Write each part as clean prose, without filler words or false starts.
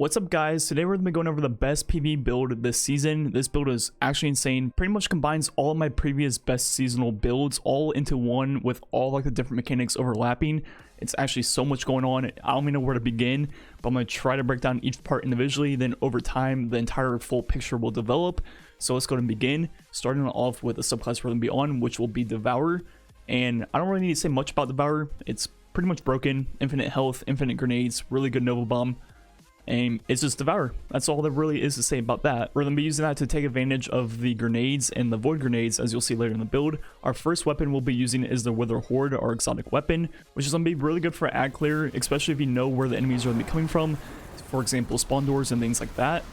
What's up guys, today we're going to be going over the best PvE build this season. This build is actually insane, pretty much combines all of my previous best seasonal builds all into one with all like the different mechanics overlapping. It's actually so much going on, I don't even know where to begin, but I'm going to try to break down each part individually, then over time the entire full picture will develop. So let's go ahead and begin, starting off with the subclass we're going to be on, which will be Devourer. And I don't really need to say much about Devourer, it's pretty much broken, infinite health, infinite grenades, really good Nova Bomb. And it's just Devour. That's all there really is to say about that. We're going to be using that to take advantage of the grenades and the void grenades, as you'll see later in the build. Our first weapon we'll be using is the Wither Horde, our exotic weapon, which is going to be really good for ad clear, especially if you know where the enemies are going to be coming from, for example spawn doors and things like that.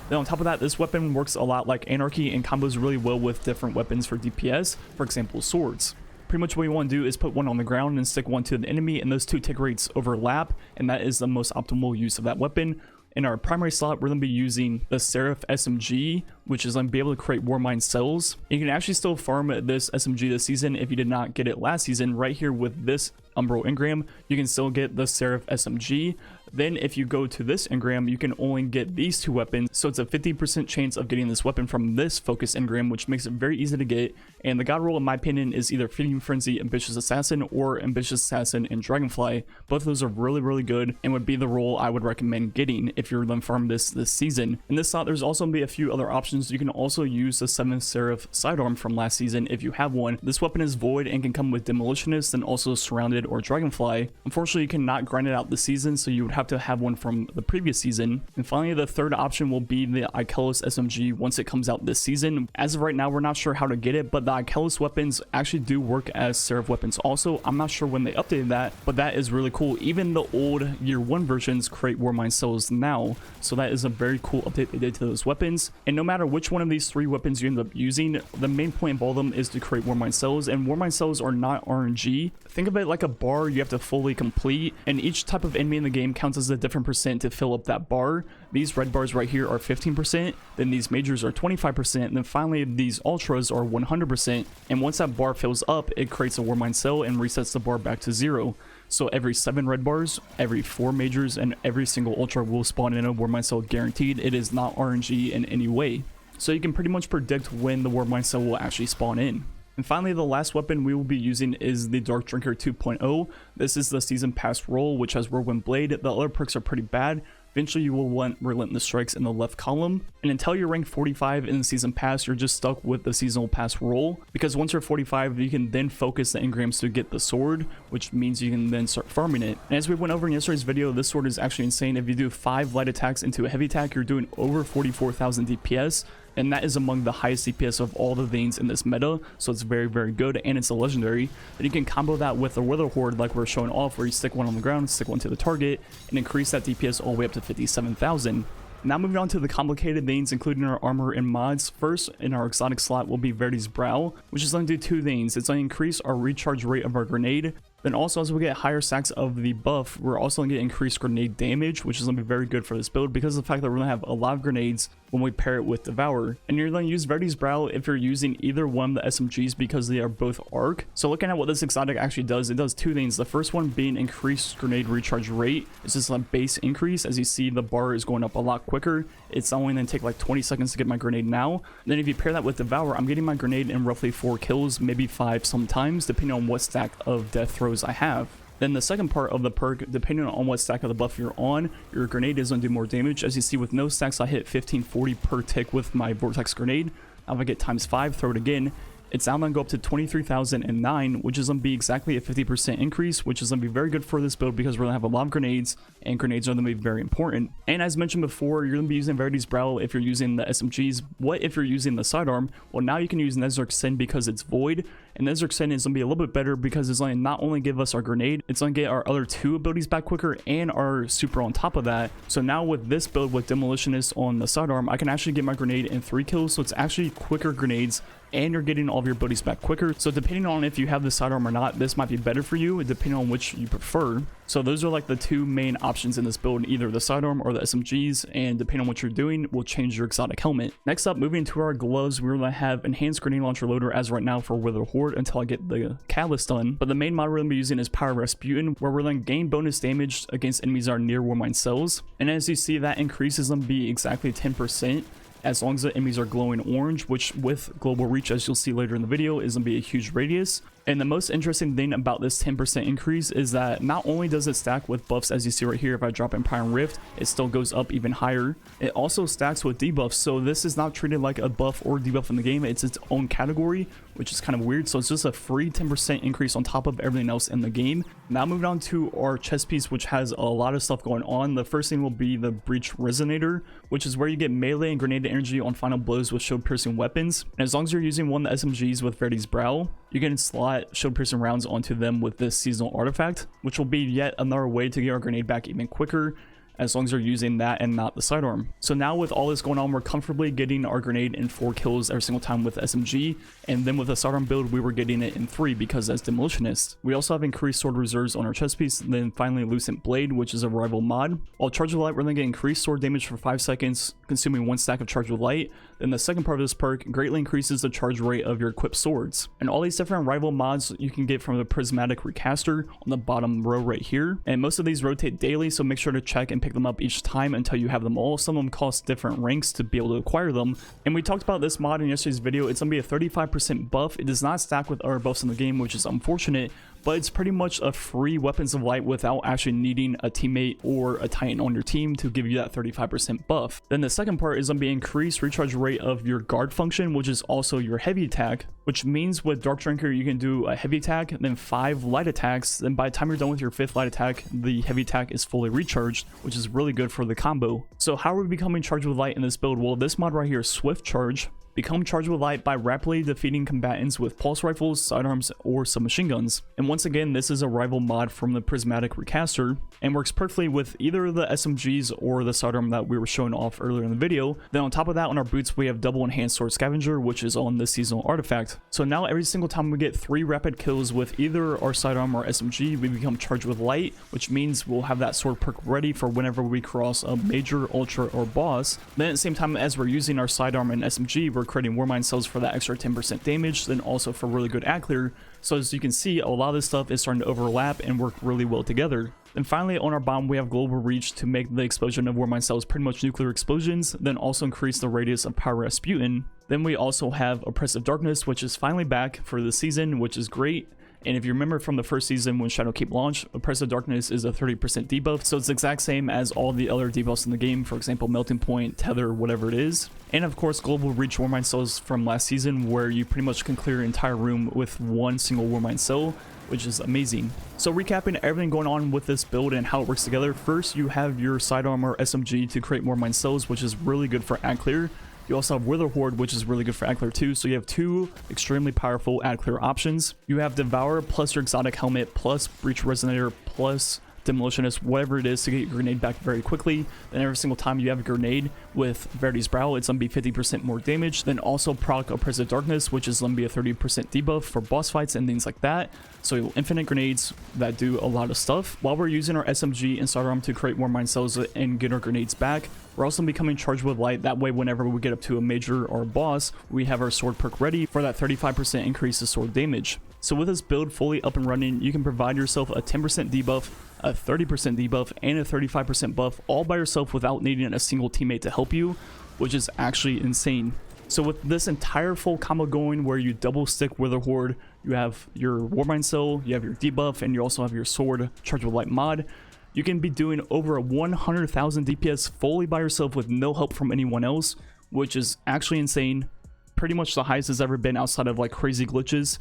Then on top of that, this weapon works a lot like Anarchy and combos really well with different weapons for DPS, for example swords. Pretty much what you want to do is put one on the ground and stick one to the enemy, and those two tick rates overlap, and that is the most optimal use of that weapon. In our primary slot, we're going to be using the Seraph SMG, which is going to be able to create Warmind cells. You can actually still farm this SMG this season if you did not get it last season. Right here with this Umbral engram, you can still get the Seraph SMG. Then if you go to this engram, you can only get these two weapons, so it's a 50% chance of getting this weapon from this focus engram, which makes it very easy to get. And the god roll, in my opinion, is either Feeding Frenzy, Ambitious Assassin, or Ambitious Assassin and Dragonfly. Both of those are really good and would be the role I would recommend getting if you're going to farm this season. In this slot, there's also going to be a few other options. You can also use the 7th Seraph sidearm from last season if you have one. This weapon is void and can come with Demolitionist and also Surrounded or Dragonfly. Unfortunately, you cannot grind it out this season, so you would have to have one from the previous season. And finally, the third option will be the Ikelus SMG once it comes out this season. As of right now, we're not sure how to get it, but the Ikelus weapons actually do work as Seraph weapons also. I'm not sure when they updated that, but that is really cool. Even the old year 1 versions create Warmind cells now, so that is a very cool update they did to those weapons. And no matter which one of these three weapons you end up using, the main point of all of them is to create Warmind cells, and Warmind cells are not RNG. Think of it like a bar you have to fully complete, and each type of enemy in the game counts as a different percent to fill up that bar. These red bars right here are 15%, then these majors are 25%, and then finally these ultras are 100%. And once that bar fills up, it creates a Warmind cell and resets the bar back to 0. So every 7 red bars, every 4 majors, and every single ultra will spawn in a Warmind cell guaranteed. It is not RNG in any way. So you can pretty much predict when the Warmind cell will actually spawn in. And finally, the last weapon we will be using is the Dark Drinker 2.0. This is the Season Pass role, which has Whirlwind Blade. The other perks are pretty bad. Eventually, you will want Relentless Strikes in the left column. And until you're rank 45 in the Season Pass, you're just stuck with the Seasonal Pass role. Because once you're 45, you can then focus the engrams to get the sword, which means you can then start farming it. And as we went over in yesterday's video, this sword is actually insane. If you do 5 light attacks into a heavy attack, you're doing over 44,000 DPS. And that is among the highest DPS of all the veins in this meta, so it's very good, and it's a legendary. Then you can combo that with a Wither Horde like we're showing off, where you stick one on the ground, stick one to the target, and increase that DPS all the way up to 57,000. Now moving on to the complicated things, including our armor and mods. First, in our exotic slot will be Verdi's Brow, which is going to do 2 things. It's going to increase our recharge rate of our grenade. Then also, as we get higher stacks of the buff, we're also going to get increased grenade damage, which is going to be very good for this build because of the fact that we're going to have a lot of grenades when we pair it with Devour. And you're going to use Verdi's Brow if you're using either one of the SMGs because they are both arc. So looking at what this exotic actually does, it does 2 things. The first one being increased grenade recharge rate. It's just a base increase. As you see, the bar is going up a lot quicker. It's only going to take like 20 seconds to get my grenade now. Then if you pair that with Devour, I'm getting my grenade in roughly 4 kills, maybe 5 sometimes, depending on what stack of death throws I have. Then the second part of the perk, depending on what stack of the buff you're on, your grenade is going to do more damage. As you see, with no stacks, I hit 1540 per tick with my Vortex grenade. Now if I get times 5, throw it again, it's now going to go up to 23,009, which is going to be exactly a 50% increase, which is going to be very good for this build because we're going to have a lot of grenades, and grenades are going to be very important. And as mentioned before, you're going to be using Verdi's Brow if you're using the SMGs. What if you're using the sidearm? Well, now you can use Nezarec Sin because it's void, and Nezarec Sin is going to be a little bit better because it's going to not only give us our grenade, it's going to get our other 2 abilities back quicker and our super on top of that. So now with this build with Demolitionist on the sidearm, I can actually get my grenade in 3 kills, so it's actually quicker grenades and you're getting all of your abilities back quicker. So depending on if you have the sidearm or not, this might be better for you depending on which you prefer. So those are like the two main options in this build, either the sidearm or the SMGs, and depending on what you're doing will change your exotic helmet. Next up, moving to our gloves, we're going to have enhanced grenade launcher loader as right now for Wither Horde until I get the catalyst done. But the main mod we're going to be using is Power Rasputin, where we're going to gain bonus damage against enemies that are near Warmind cells. And as you see, that increases them be exactly 10%. As long as the enemies are glowing orange, which with global reach, as you'll see later in the video, is going to be a huge radius. And the most interesting thing about this 10% increase is that not only does it stack with buffs, as you see right here, if I drop Empire and Rift, it still goes up even higher. It also stacks with debuffs, so this is not treated like a buff or debuff in the game. It's its own category, which is kind of weird. So it's just a free 10% increase on top of everything else in the game. Now moving on to our chest piece, which has a lot of stuff going on. The first thing will be the Breach Resonator, which is where you get melee and grenade energy on final blows with shield piercing weapons. And as long as you're using one of the SMGs with Verdi's Brow, you can slot shield piercing rounds onto them with this seasonal artifact, which will be yet another way to get our grenade back even quicker, as long as you're using that and not the sidearm. So now with all this going on, we're comfortably getting our grenade in 4 kills every single time with SMG, and then with the sidearm build, we were getting it in 3 because as Demolitionist. We also have increased sword reserves on our chest piece, then finally Lucent Blade, which is a rival mod. While Charge with Light, we're going to get increased sword damage for 5 seconds, consuming 1 stack of Charge with Light. Then the second part of this perk greatly increases the charge rate of your equipped swords. And all these different rival mods you can get from the Prismatic Recaster on the bottom row right here. And most of these rotate daily, so make sure to check and pick them up each time until you have them all. Some of them cost different ranks to be able to acquire them. And we talked about this mod in yesterday's video. It's going to be a 35% buff. It does not stack with other buffs in the game, which is unfortunate, but it's pretty much a free Weapons of Light without actually needing a teammate or a Titan on your team to give you that 35% buff. Then the second part is going to be increased recharge rate of your guard function, which is also your heavy attack, which means with Dark Drinker you can do a heavy attack, then 5 light attacks. Then by the time you're done with your 5th light attack, the heavy attack is fully recharged, which is really good for the combo. So how are we becoming Charged with Light in this build? Well, this mod right here, Swift Charge. Become Charged with Light by rapidly defeating combatants with pulse rifles, sidearms, or submachine guns. And once again, this is a rival mod from the Prismatic Recaster and works perfectly with either the SMGs or the sidearm that we were showing off earlier in the video. Then on top of that, on our boots, we have double enhanced sword scavenger, which is on this seasonal artifact. So now every single time we get 3 rapid kills with either our sidearm or SMG, we become Charged with Light, which means we'll have that sword perk ready for whenever we cross a major, ultra, or boss. Then at the same time as we're using our sidearm and SMG, we're creating Warmind cells for that extra 10% damage, then also for really good ad clear. So as you can see, a lot of this stuff is starting to overlap and work really well together. Then finally on our bomb, we have global reach to make the explosion of Warmind cells pretty much nuclear explosions, then also increase the radius of Power Rasputin. Then we also have Oppressive Darkness, which is finally back for the season, which is great. And if you remember from the first season when Shadowkeep launched, Oppressive Darkness is a 30% debuff, so it's the exact same as all the other debuffs in the game, for example, Melting Point, Tether, whatever it is. And of course, Global Reach Warmind cells from last season, where you pretty much can clear your entire room with one single Warmind cell, which is amazing. So recapping everything going on with this build and how it works together, first you have your sidearm or SMG to create Warmind cells, which is really good for ad clear. You also have Wither Horde, which is really good for ad clear too. So you have 2 extremely powerful ad clear options. You have Devour plus your exotic helmet plus Breach Resonator plus Demolitionist, whatever it is, to get your grenade back very quickly. Then every single time you have a grenade with Verdi's Brow, it's going to be 50% more damage. Then also proc Oppressive Darkness, which is going to be a 30% debuff for boss fights and things like that. So infinite grenades that do a lot of stuff. While we're using our SMG and sidearm to create Warmind cells and get our grenades back, we're also becoming Charged with Light. That way, whenever we get up to a major or a boss, we have our sword perk ready for that 35% increase to sword damage. So with this build fully up and running, you can provide yourself a 10% debuff, a 30% debuff, and a 35% buff all by yourself without needing a single teammate to help you, which is actually insane. So with this entire full combo going, where you double stick Wither Horde, you have your Warmind cell, you have your debuff, and you also have your sword Charged with Light mod, you can be doing over a 100,000 DPS fully by yourself with no help from anyone else, which is actually insane. Pretty much the highest it's ever been outside of like crazy glitches.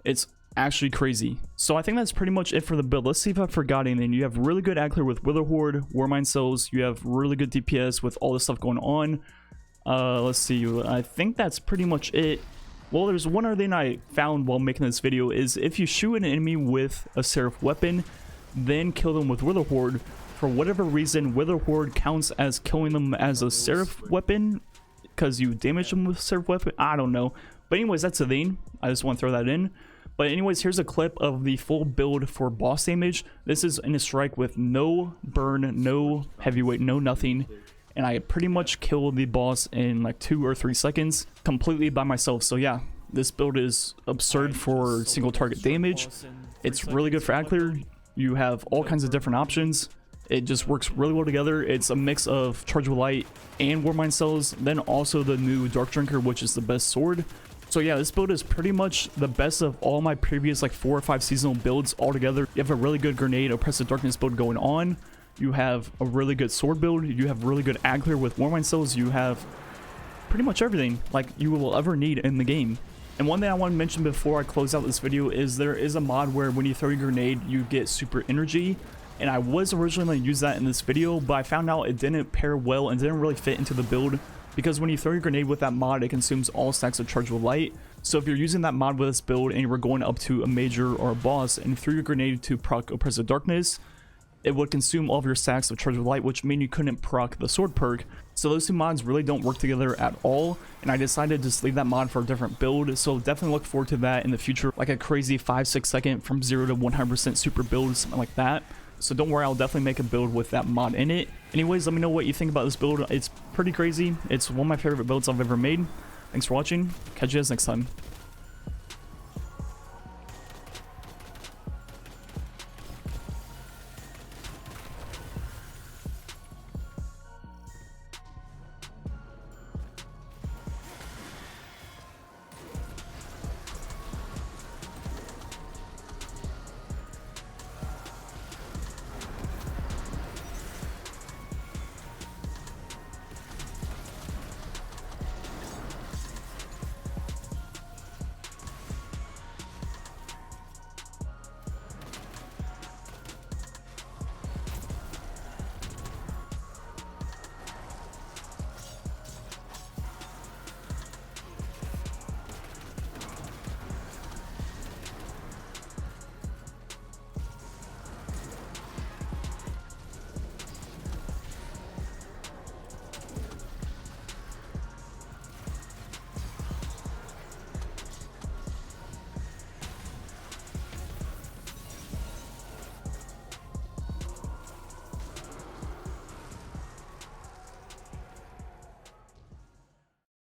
It's actually crazy. So I think that's pretty much it for the build. Let's see if I forgot anything. You have really good ad clear with Wither Horde, Warmind cells. You have really good DPS with all this stuff going on. Let's see. I think that's pretty much it. Well, there's one other thing I found while making this video is if you shoot an enemy with a Seraph weapon, then kill them with Wither Horde, for whatever reason, Wither Horde counts as killing them as a Seraph weapon because you damage them with Seraph weapon. I don't know. But anyways, that's the thing. I just want to throw that in. But anyways, here's a clip of the full build for boss damage. This is in a strike with no burn, no heavyweight, no nothing. And I pretty much killed the boss in like 2 or 3 seconds completely by myself. So yeah, this build is absurd for single target damage. It's really good for ad clear. You have all kinds of different options. It just works really well together. It's a mix of Charge with Light and Warmind cells, then also the new Dark Drinker, which is the best sword. So yeah, this build is pretty much the best of all my previous like 4 or 5 seasonal builds all together. You have a really good grenade Oppressive Darkness build going on. You have a really good sword build. You have really good ad clear with Warmind cells. You have pretty much everything like you will ever need in the game. And one thing I want to mention before I close out this video is there is a mod where when you throw your grenade, you get super energy. And I was originally going to use that in this video, but I found out it didn't pair well and didn't really fit into the build. Because when you throw your grenade with that mod, it consumes all stacks of Charge with Light. So if you're using that mod with this build and you were going up to a major or a boss and threw your grenade to proc Oppressive Darkness, it would consume all of your stacks of Charge with Light, which means you couldn't proc the sword perk. So those two mods really don't work together at all, and I decided to just leave that mod for a different build. So definitely look forward to that in the future, like a crazy 5-6 second from 0 to 100% super build, something like that. So don't worry, I'll definitely make a build with that mod in it. Anyways, let me know what you think about this build. It's pretty crazy. It's one of my favorite builds I've ever made. Thanks for watching. Catch you guys next time.